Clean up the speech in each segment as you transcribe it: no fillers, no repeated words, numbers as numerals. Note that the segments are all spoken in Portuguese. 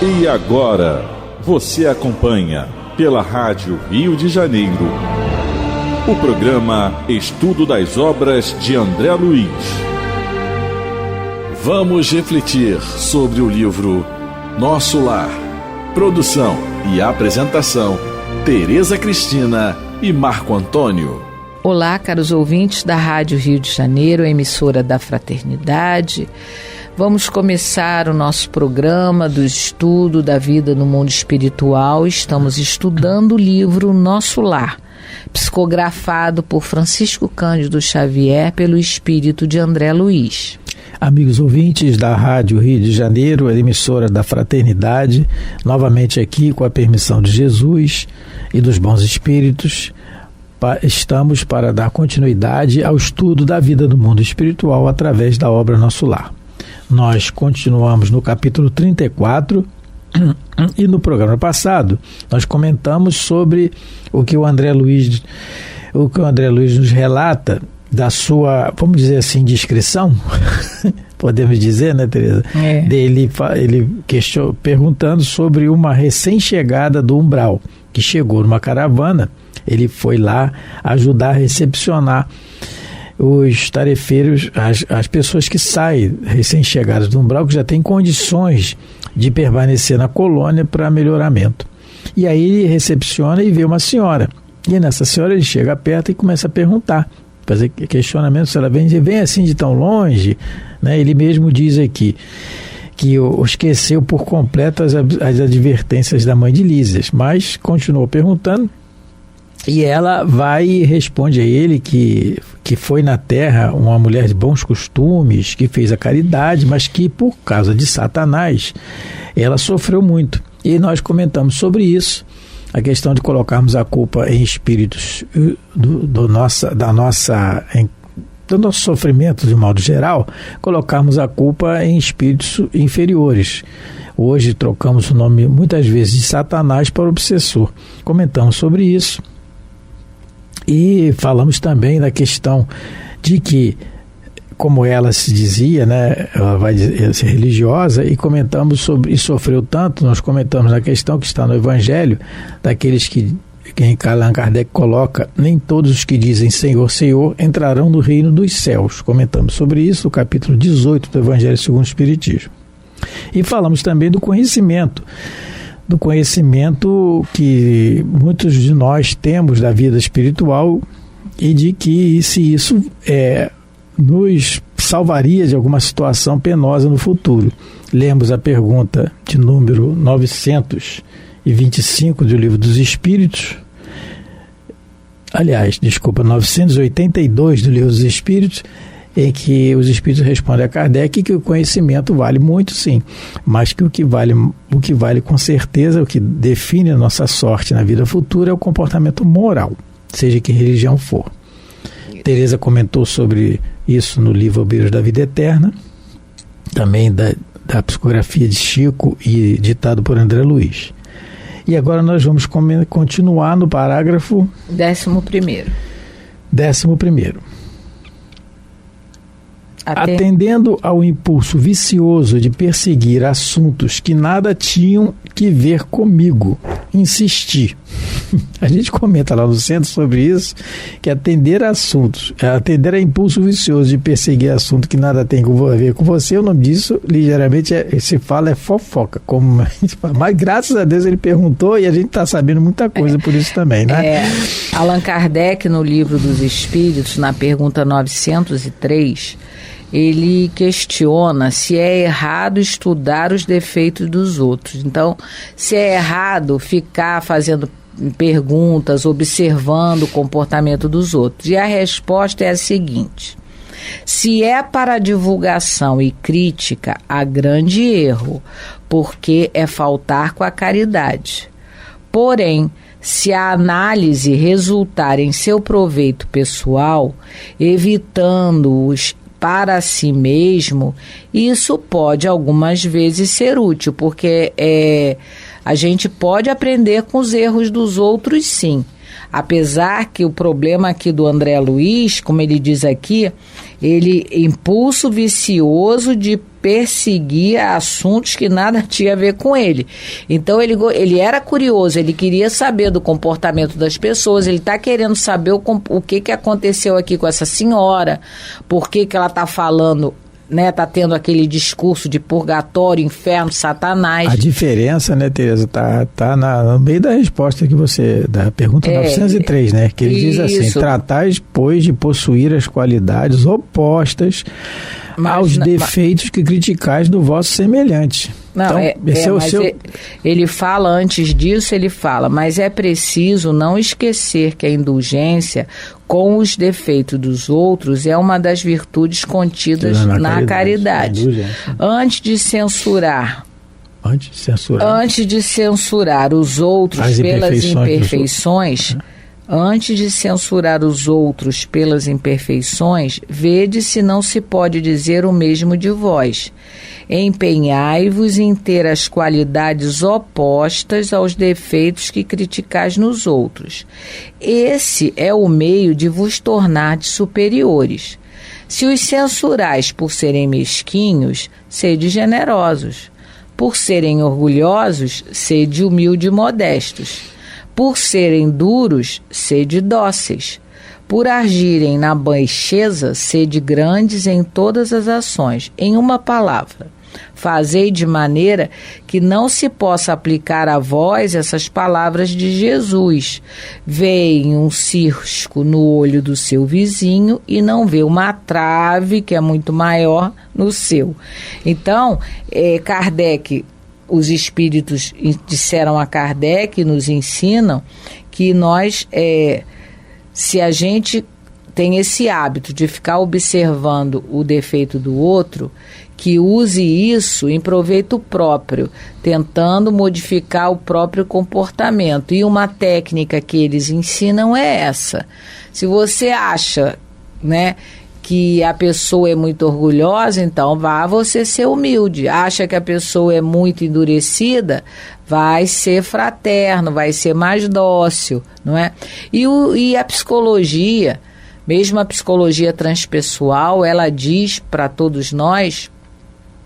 E agora, você acompanha pela Rádio Rio de Janeiro o programa Estudo das Obras de André Luiz. Vamos refletir sobre o livro Nosso Lar. Produção e apresentação, Tereza Cristina e Marco Antônio. Olá, caros ouvintes da Rádio Rio de Janeiro, emissora da Fraternidade. Vamos começar o nosso programa do estudo da vida no mundo espiritual. Estamos estudando o livro Nosso Lar, psicografado por Francisco Cândido Xavier pelo espírito de André Luiz. Amigos ouvintes da Rádio Rio de Janeiro, a emissora da Fraternidade, novamente aqui com a permissão de Jesus e dos bons espíritos, estamos para dar continuidade ao estudo da vida do mundo espiritual através da obra Nosso Lar. Nós continuamos no capítulo 34 e no programa passado nós comentamos sobre o que o André Luiz nos relata da sua, vamos dizer assim, descrição, podemos dizer, né, Tereza? Ele perguntando sobre uma recém-chegada do umbral, que chegou numa caravana. Ele foi lá ajudar a recepcionar os tarefeiros, as pessoas que saem recém-chegadas do umbral, que já têm condições de permanecer na colônia para melhoramento. E aí ele recepciona e vê uma senhora. E nessa senhora ele chega perto e começa a perguntar, fazer questionamento se ela vem assim de tão longe, né? Ele mesmo diz aqui que esqueceu por completo as advertências da mãe de Lísias, mas continuou perguntando. E ela vai e responde a ele que foi na terra uma mulher de bons costumes, que fez a caridade, mas que por causa de Satanás ela sofreu muito. E nós comentamos sobre isso, a questão de colocarmos a culpa em espíritos do nosso sofrimento de modo geral, colocarmos a culpa em espíritos inferiores. Hoje trocamos o nome muitas vezes de Satanás para obsessor. Comentamos sobre isso. E falamos também da questão de que, como ela se dizia, né, ela vai ser religiosa, e comentamos sobre, e sofreu tanto, nós comentamos na questão que está no Evangelho, daqueles que Allan Kardec coloca, nem todos os que dizem Senhor, Senhor, entrarão no reino dos céus. Comentamos sobre isso no capítulo 18 do Evangelho segundo o Espiritismo. E falamos também do conhecimento que muitos de nós temos da vida espiritual, e de que se isso nos salvaria de alguma situação penosa no futuro. Lemos a pergunta de número 925 do Livro dos Espíritos, 982 do Livro dos Espíritos, em que os espíritos respondem a Kardec que o conhecimento vale muito, sim, mas que o que vale com certeza, o que define a nossa sorte na vida futura é o comportamento moral, seja que religião for. Tereza comentou sobre isso no livro Obreiros da Vida Eterna, também da psicografia de Chico e ditado por André Luiz. E agora nós vamos continuar no parágrafo 11º. Atendendo ao impulso vicioso de perseguir assuntos que nada tinham que ver comigo, insisti. A gente comenta lá no centro sobre isso, que atender a impulso vicioso de perseguir assunto que nada tem a ver com você, o nome disso ligeiramente se fala é fofoca, como a gente fala. Mas graças a Deus ele perguntou e a gente está sabendo muita coisa por isso também, né? Allan Kardec, no Livro dos Espíritos, na pergunta 903, ele questiona se é errado estudar os defeitos dos outros. Então, se é errado ficar fazendo perguntas, observando o comportamento dos outros. E a resposta é a seguinte: se é para divulgação e crítica, há grande erro, porque é faltar com a caridade. Porém, se a análise resultar em seu proveito pessoal, evitando-os para si mesmo, isso pode algumas vezes ser útil, porque a gente pode aprender com os erros dos outros, sim, Apesar que o problema aqui do André Luiz, como ele diz aqui, ele impulso vicioso de perseguir assuntos que nada tinha a ver com ele. Então ele era curioso, ele queria saber do comportamento das pessoas, ele está querendo saber o que aconteceu aqui com essa senhora, por que ela está falando, né, tá tendo aquele discurso de purgatório, inferno, Satanás. A diferença, né, Tereza, tá no meio da resposta que você, da pergunta 903, né, que ele diz assim: tratais, pois, de possuir as qualidades opostas aos defeitos que criticais do vosso semelhante. Não, então, ele fala antes disso, mas é preciso não esquecer que a indulgência com os defeitos dos outros é uma das virtudes contidas na caridade. Antes de censurar os outros pelas imperfeições, antes de censurar os outros pelas imperfeições, vede se não se pode dizer o mesmo de vós. Empenhai-vos em ter as qualidades opostas aos defeitos que criticais nos outros. Esse é o meio de vos tornardes superiores. Se os censurais por serem mesquinhos, sede generosos. Por serem orgulhosos, sede humilde e modestos. Por serem duros, sede dóceis. Por agirem na baixeza, sede grandes em todas as ações. Em uma palavra, fazei de maneira que não se possa aplicar a vós essas palavras de Jesus. Veem um cisco no olho do seu vizinho e não vê uma trave que é muito maior no seu. Então, Kardec, os espíritos disseram a Kardec, nos ensinam que nós, se a gente tem esse hábito de ficar observando o defeito do outro, que use isso em proveito próprio, tentando modificar o próprio comportamento. E uma técnica que eles ensinam é essa. Se você acha, né, que a pessoa é muito orgulhosa, então vá você ser humilde. Acha que a pessoa é muito endurecida, vai ser fraterno, vai ser mais dócil, não é? E a psicologia, mesmo a psicologia transpessoal, ela diz para todos nós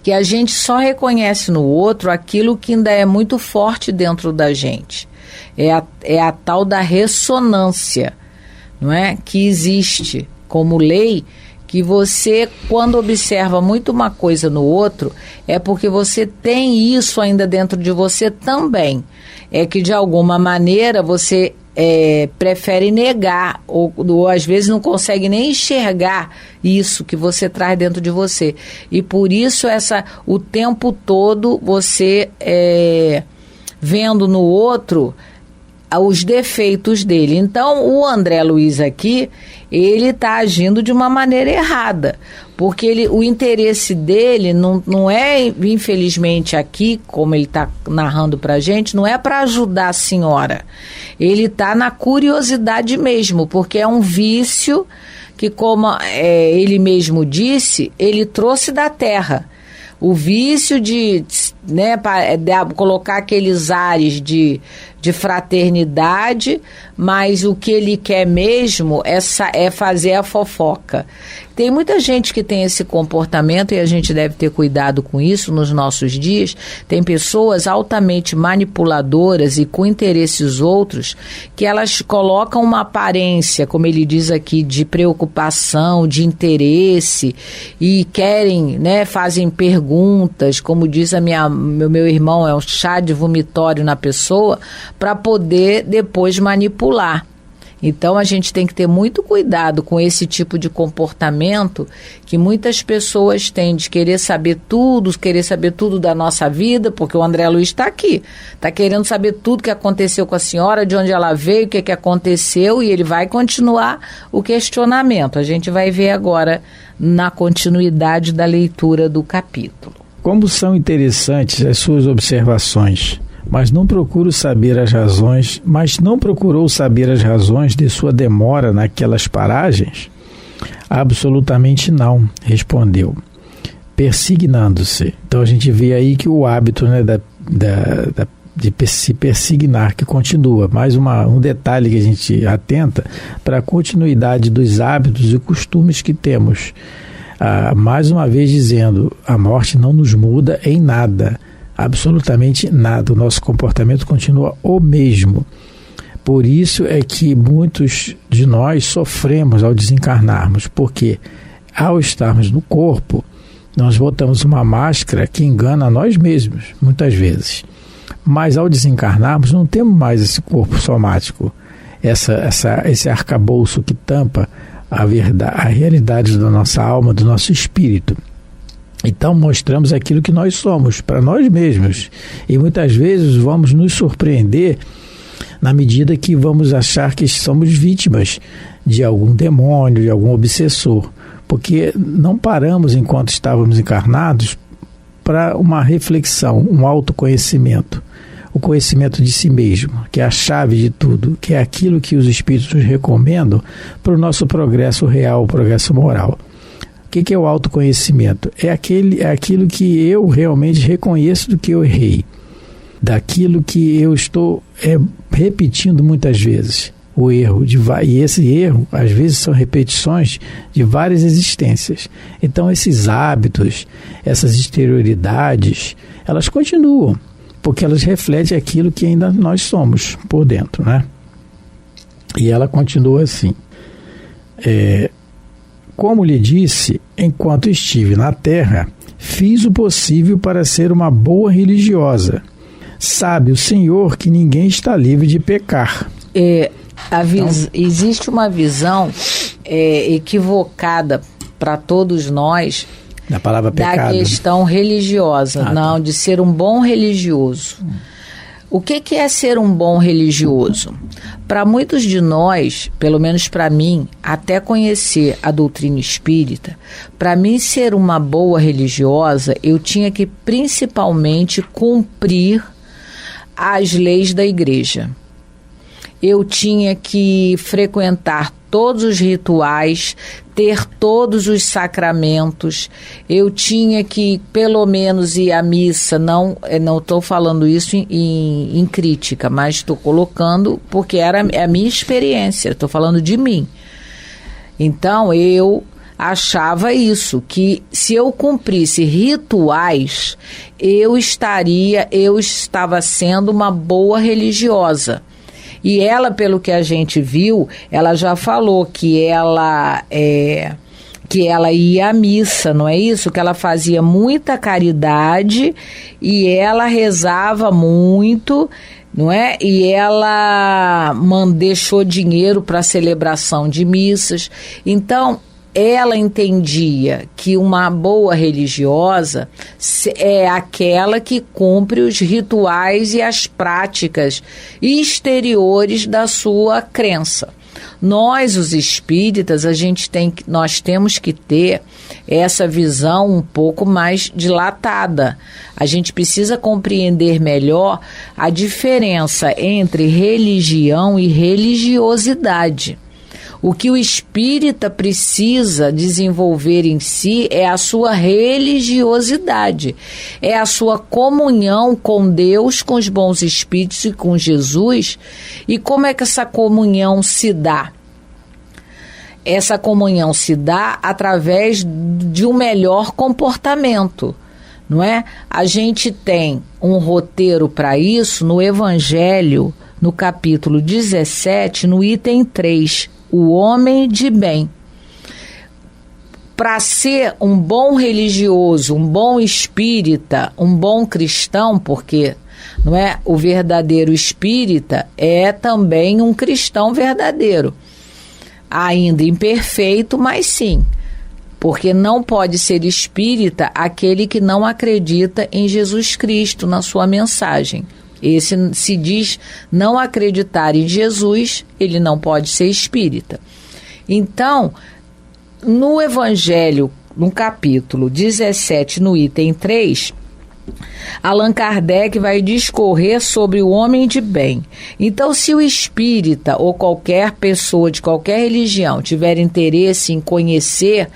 que a gente só reconhece no outro aquilo que ainda é muito forte dentro da gente. É a tal da ressonância, não é? Que existe como lei, que você, quando observa muito uma coisa no outro, é porque você tem isso ainda dentro de você também. É que, de alguma maneira, você prefere negar, ou às vezes não consegue nem enxergar isso que você traz dentro de você. E por isso, o tempo todo, você vendo no outro os defeitos dele. Então, o André Luiz aqui, ele está agindo de uma maneira errada, porque o interesse dele não é, infelizmente aqui, como ele está narrando para a gente, não é para ajudar a senhora. Ele está na curiosidade mesmo, porque é um vício que, como ele mesmo disse, ele trouxe da terra. O vício de colocar aqueles ares de fraternidade, mas o que ele quer mesmo é fazer a fofoca. Tem muita gente que tem esse comportamento e a gente deve ter cuidado com isso nos nossos dias. Tem pessoas altamente manipuladoras e com interesses outros, que elas colocam uma aparência, como ele diz aqui, de preocupação, de interesse, e querem, fazem perguntas, como diz meu irmão, é um chá de vomitório na pessoa, para poder depois manipular. Então a gente tem que ter muito cuidado com esse tipo de comportamento que muitas pessoas têm, de querer saber tudo da nossa vida, porque o André Luiz está aqui, está querendo saber tudo que aconteceu com a senhora, de onde ela veio, o que aconteceu, e ele vai continuar o questionamento. A gente vai ver agora na continuidade da leitura do capítulo. Como são interessantes as suas observações, mas não procurou saber as razões de sua demora naquelas paragens? Absolutamente não, respondeu, persignando-se. Então a gente vê aí que o hábito, de se persignar, que continua. Mais um detalhe que a gente atenta para a continuidade dos hábitos e costumes que temos. Mais uma vez dizendo, a morte não nos muda em nada, absolutamente nada. O nosso comportamento continua o mesmo. Por isso é que muitos de nós sofremos ao desencarnarmos, porque ao estarmos no corpo, nós botamos uma máscara que engana a nós mesmos, muitas vezes. Mas ao desencarnarmos, não temos mais esse corpo somático, esse arcabouço que tampa a realidade da nossa alma, do nosso espírito. Então mostramos aquilo que nós somos, para nós mesmos. E muitas vezes vamos nos surpreender na medida que vamos achar que somos vítimas de algum demônio, de algum obsessor. Porque não paramos enquanto estávamos encarnados para uma reflexão, um autoconhecimento. O conhecimento de si mesmo, que é a chave de tudo, que é aquilo que os espíritos nos recomendam para o nosso progresso real, o progresso moral. O que é o autoconhecimento? É aquilo que eu realmente reconheço do que eu errei, daquilo que eu estou repetindo muitas vezes, o erro. E esse erro, às vezes, são repetições de várias existências. Então, esses hábitos, essas exterioridades, elas continuam, porque elas refletem aquilo que ainda nós somos por dentro, né? E ela continua assim. Como lhe disse, enquanto estive na Terra, fiz o possível para ser uma boa religiosa. Sabe o Senhor que ninguém está livre de pecar. Existe uma visão equivocada para todos nós da palavra pecado, da questão religiosa, de ser um bom religioso. O que é ser um bom religioso? Para muitos de nós, pelo menos para mim, até conhecer a doutrina espírita, para mim ser uma boa religiosa, eu tinha que principalmente cumprir as leis da igreja. Eu tinha que frequentar todos os rituais, ter todos os sacramentos, eu tinha que, pelo menos, ir à missa. Não estou falando isso em crítica, mas estou colocando porque era a minha experiência, estou falando de mim. Então, eu achava isso, que se eu cumprisse rituais, eu estava sendo uma boa religiosa. E ela, pelo que a gente viu, ela já falou que ela ia à missa, não é isso? Que ela fazia muita caridade e ela rezava muito, não é? E ela deixou dinheiro para a celebração de missas. Então, ela entendia que uma boa religiosa é aquela que cumpre os rituais e as práticas exteriores da sua crença. Nós, os espíritas, nós temos que ter essa visão um pouco mais dilatada. A gente precisa compreender melhor a diferença entre religião e religiosidade. O que o espírita precisa desenvolver em si é a sua religiosidade, é a sua comunhão com Deus, com os bons espíritos e com Jesus. E como é que essa comunhão se dá? Essa comunhão se dá através de um melhor comportamento, não é? A gente tem um roteiro para isso no Evangelho, no capítulo 17, no item 3. O homem de bem. Para ser um bom religioso, um bom espírita, um bom cristão, porque não é, o verdadeiro espírita é também um cristão verdadeiro. Ainda imperfeito, mas sim. Porque não pode ser espírita aquele que não acredita em Jesus Cristo, na sua mensagem. Esse se diz não acreditar em Jesus, ele não pode ser espírita. Então, no Evangelho, no capítulo 17, no item 3, Allan Kardec vai discorrer sobre o homem de bem. Então, se o espírita ou qualquer pessoa de qualquer religião tiver interesse em conhecer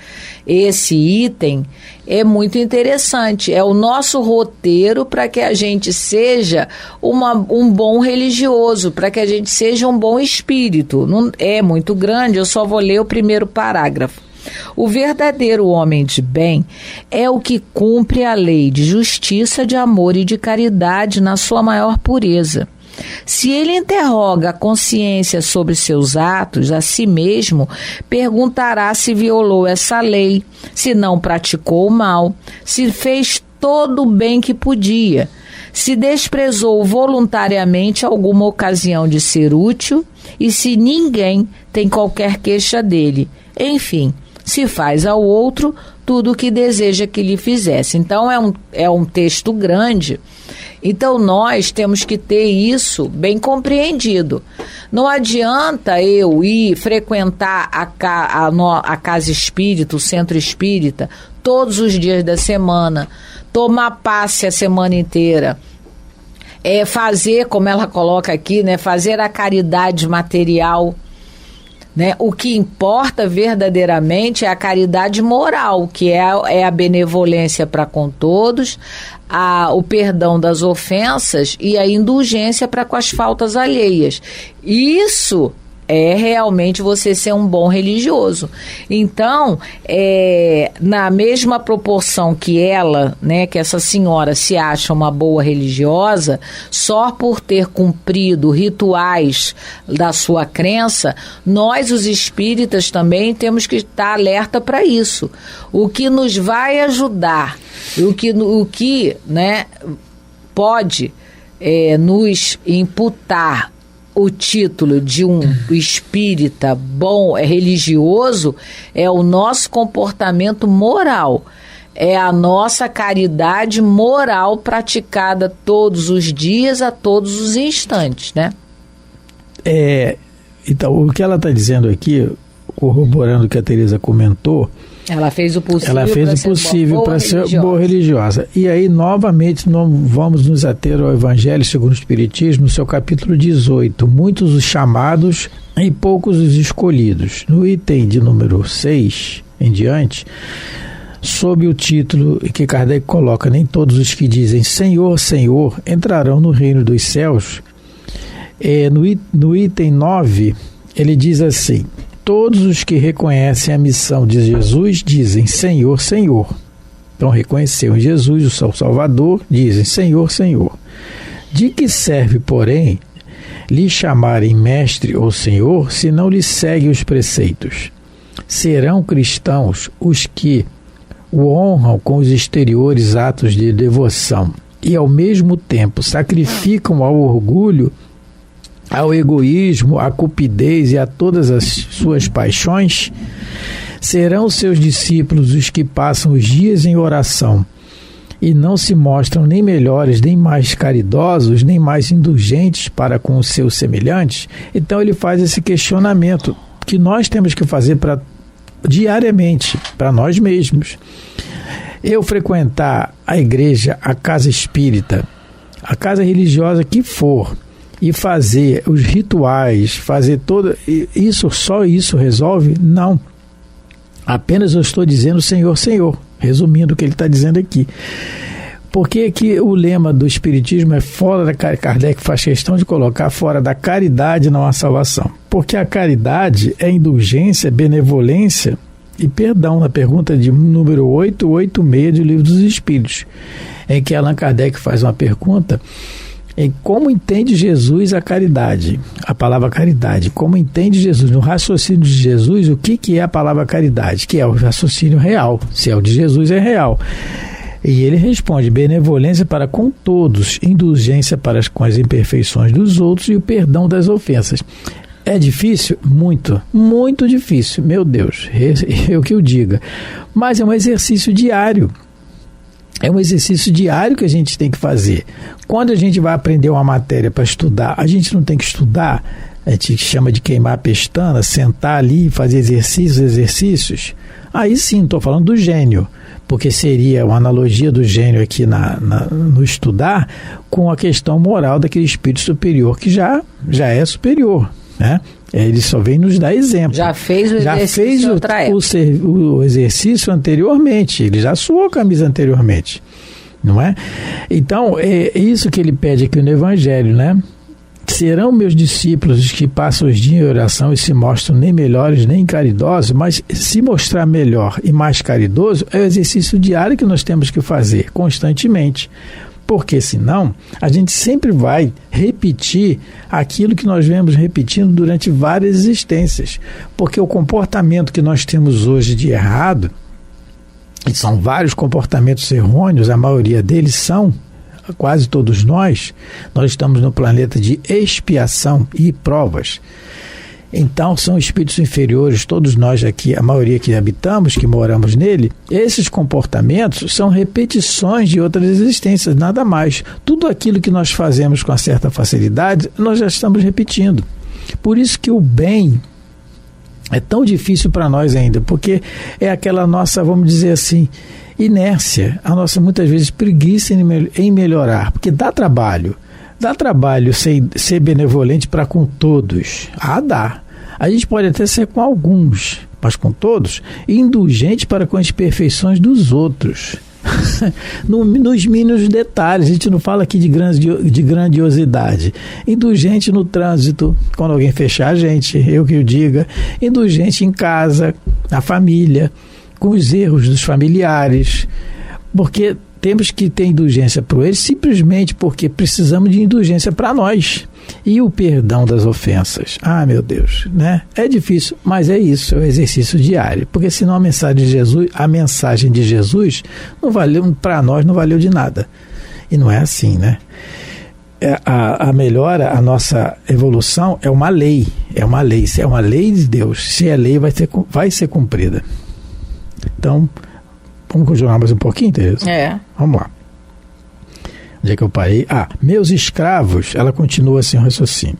esse item, é muito interessante. É o nosso roteiro para que a gente seja um bom religioso, para que a gente seja um bom espírito. Não é muito grande, eu só vou ler o primeiro parágrafo. O verdadeiro homem de bem é o que cumpre a lei de justiça, de amor e de caridade na sua maior pureza. Se ele interroga a consciência sobre seus atos, a si mesmo perguntará se violou essa lei, se não praticou o mal, se fez todo o bem que podia, se desprezou voluntariamente alguma ocasião de ser útil e se ninguém tem qualquer queixa dele. Enfim, se faz ao outro tudo o que deseja que lhe fizesse. Então é um texto grande. Então nós temos que ter isso bem compreendido. Não adianta eu ir frequentar a casa espírita, o centro espírita, todos os dias da semana, tomar passe a semana inteira, fazer, como ela coloca aqui, né, fazer a caridade material. Né? O que importa verdadeiramente é a caridade moral, que é a benevolência para com todos, o perdão das ofensas e a indulgência para com as faltas alheias. Isso é realmente você ser um bom religioso. Então, na mesma proporção que ela, né, que essa senhora se acha uma boa religiosa, só por ter cumprido rituais da sua crença, nós, os espíritas, também temos que estar alerta para isso. O que nos vai ajudar, o que né, pode nos imputar o título de um espírita bom, religioso, é o nosso comportamento moral, é a nossa caridade moral praticada todos os dias, a todos os instantes, né? Então, o que ela está dizendo aqui, corroborando o que a Tereza comentou, ela fez o possível para ser boa religiosa. E aí, novamente, nós vamos nos ater ao Evangelho segundo o Espiritismo, no seu capítulo 18. Muitos os chamados e poucos os escolhidos. No item de número 6 em diante, sob o título que Kardec coloca, nem todos os que dizem Senhor, Senhor, entrarão no reino dos céus. No item 9, ele diz assim: todos os que reconhecem a missão de Jesus dizem Senhor, Senhor. Então reconheceram Jesus, o seu Salvador, dizem Senhor, Senhor. De que serve, porém, lhe chamarem mestre ou senhor, se não lhe seguem os preceitos? Serão cristãos os que o honram com os exteriores atos de devoção e, ao mesmo tempo, sacrificam ao orgulho, ao egoísmo, à cupidez e a todas as suas paixões? Serão seus discípulos os que passam os dias em oração e não se mostram nem melhores, nem mais caridosos, nem mais indulgentes para com os seus semelhantes? Então ele faz esse questionamento que nós temos que fazer diariamente, para nós mesmos. Eu frequentar a igreja, a casa espírita, a casa religiosa que for, e fazer os rituais, fazer só isso resolve? Não. Apenas eu estou dizendo Senhor, Senhor, resumindo o que ele está dizendo aqui. Por que o lema do Espiritismo é fora da Kardec faz questão de colocar fora da caridade não há salvação? Porque a caridade é indulgência, benevolência e perdão, na pergunta de número 886 do Livro dos Espíritos, em que Allan Kardec faz uma pergunta em como entende Jesus a caridade, a palavra caridade, como entende Jesus, no raciocínio de Jesus, o que é a palavra caridade, que é o raciocínio real, se é o de Jesus é real. E ele responde: benevolência para com todos, indulgência para com as imperfeições dos outros e o perdão das ofensas. É difícil? Muito, muito difícil, meu Deus, é o que eu diga, mas é um exercício diário. É um exercício diário que a gente tem que fazer. Quando a gente vai aprender uma matéria para estudar, a gente não tem que estudar, a gente chama de queimar a pestana, sentar ali e fazer exercícios. Aí sim, estou falando do gênio, porque seria uma analogia do gênio aqui no estudar com a questão moral daquele espírito superior que já é superior, né? Ele só vem nos dar exemplo. Já fez o exercício em outra época. O exercício anteriormente, ele já suou a camisa anteriormente, não é? Então, é isso que ele pede aqui no Evangelho, né? Serão meus discípulos os que passam os dias em oração e se mostram nem melhores nem caridosos, mas se mostrar melhor e mais caridoso é o exercício diário que nós temos que fazer constantemente. Porque senão a gente sempre vai repetir aquilo que nós vemos repetindo durante várias existências. Porque o comportamento que nós temos hoje de errado, e são vários comportamentos errôneos, a maioria deles são, quase todos nós estamos no planeta de expiação e provas. Então são espíritos inferiores, todos nós aqui, a maioria que habitamos, que moramos nele, esses comportamentos são repetições de outras existências, nada mais. Tudo aquilo que nós fazemos com uma certa facilidade, nós já estamos repetindo. Por isso que o bem é tão difícil para nós ainda, porque é aquela nossa, vamos dizer assim, inércia, a nossa muitas vezes preguiça em melhorar, porque dá trabalho ser benevolente para com todos. Dá. A gente pode até ser com alguns, mas com todos, indulgente para com as imperfeições dos outros. Nos mínimos detalhes, a gente não fala aqui de grandiosidade. Indulgente no trânsito, quando alguém fechar a gente, eu que o diga. Indulgente em casa, na família, com os erros dos familiares, porque temos que ter indulgência para eles simplesmente porque precisamos de indulgência para nós. E o perdão das ofensas. Meu Deus, né? É difícil, mas é isso, é o exercício diário. Porque senão a mensagem de Jesus não valeu, para nós não valeu de nada. E não é assim, né? A melhora, a nossa evolução é uma lei. Se é uma lei de Deus, se é lei, vai ser cumprida. Então, vamos continuar mais um pouquinho, Tereza? Vamos lá. Onde é que eu parei? Meus escravos, ela continua assim o raciocínio.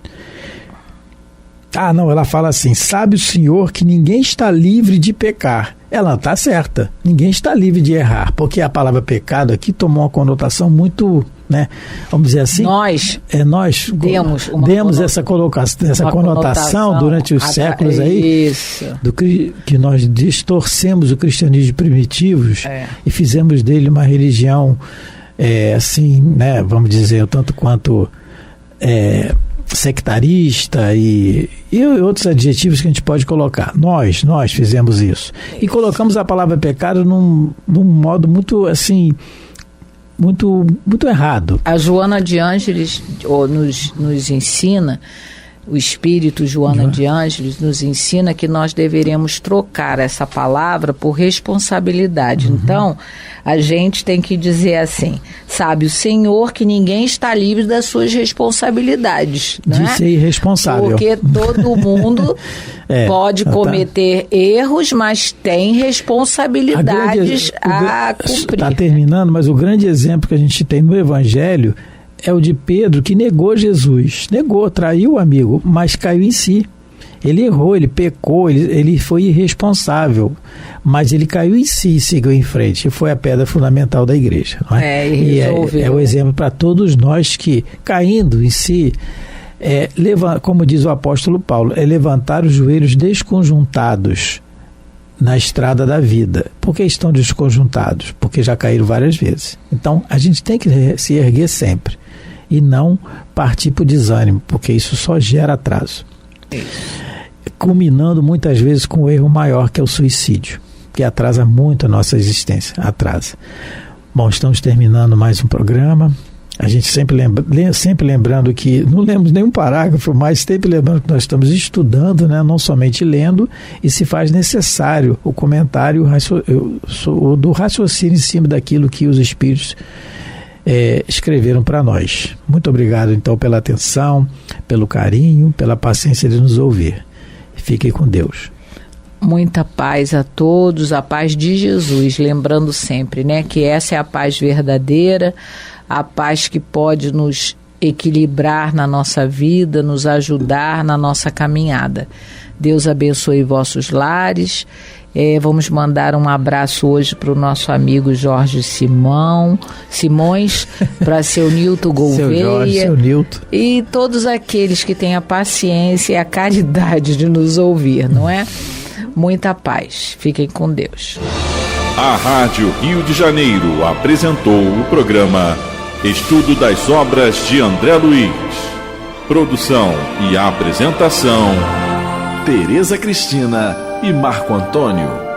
Ela fala assim, sabe o Senhor que ninguém está livre de pecar. Ela está certa, ninguém está livre de errar, porque a palavra pecado aqui tomou uma conotação muito, né, vamos dizer assim, nós demos essa conotação durante os séculos aí, que nós distorcemos o cristianismo primitivo e fizemos dele uma religião assim, né, vamos dizer, tanto quanto sectarista e outros adjetivos que a gente pode colocar. Nós fizemos isso. E colocamos a palavra pecado num modo muito assim, muito errado. A Joana de Ângeles nos ensina, o espírito Joana de Ângeles nos ensina que nós deveríamos trocar essa palavra por responsabilidade. Então, a gente tem que dizer assim, sabe o Senhor que ninguém está livre das suas responsabilidades. De ser irresponsável. Porque todo mundo pode cometer erros, mas tem responsabilidades a cumprir. Está terminando, mas o grande exemplo que a gente tem no Evangelho é o de Pedro, que negou Jesus. Traiu o amigo, mas caiu em si. Ele errou, ele pecou, ele foi irresponsável, mas ele caiu em si e seguiu em frente. E foi a pedra fundamental da igreja. Não é? É o exemplo para todos nós que, caindo em si, como diz o apóstolo Paulo, é levantar os joelhos desconjuntados na estrada da vida. Por que estão desconjuntados? Porque já caíram várias vezes. Então, a gente tem que se erguer sempre e não partir para o desânimo, porque isso só gera atraso. Culminando muitas vezes com o erro maior, que é o suicídio, que atrasa muito a nossa existência. Bom, estamos terminando mais um programa. A gente sempre lembrando que não lemos nenhum parágrafo, mas sempre lembrando que nós estamos estudando, né, não somente lendo, e se faz necessário o comentário do raciocínio em cima daquilo que os espíritos escreveram para nós. Muito obrigado, então, pela atenção, pelo carinho, pela paciência de nos ouvir. Fiquem com Deus. Muita paz a todos, a paz de Jesus, lembrando sempre, né, que essa é a paz verdadeira, a paz que pode nos equilibrar na nossa vida, nos ajudar na nossa caminhada. Deus abençoe vossos lares Vamos mandar um abraço hoje para o nosso amigo Jorge Simões, para seu Nilton Gouveia, seu Nilton, e todos aqueles que têm a paciência e a caridade de nos ouvir, não é? Muita paz. Fiquem com Deus. A Rádio Rio de Janeiro apresentou o programa Estudo das Obras de André Luiz. Produção e apresentação, Tereza Cristina e Marco Antônio.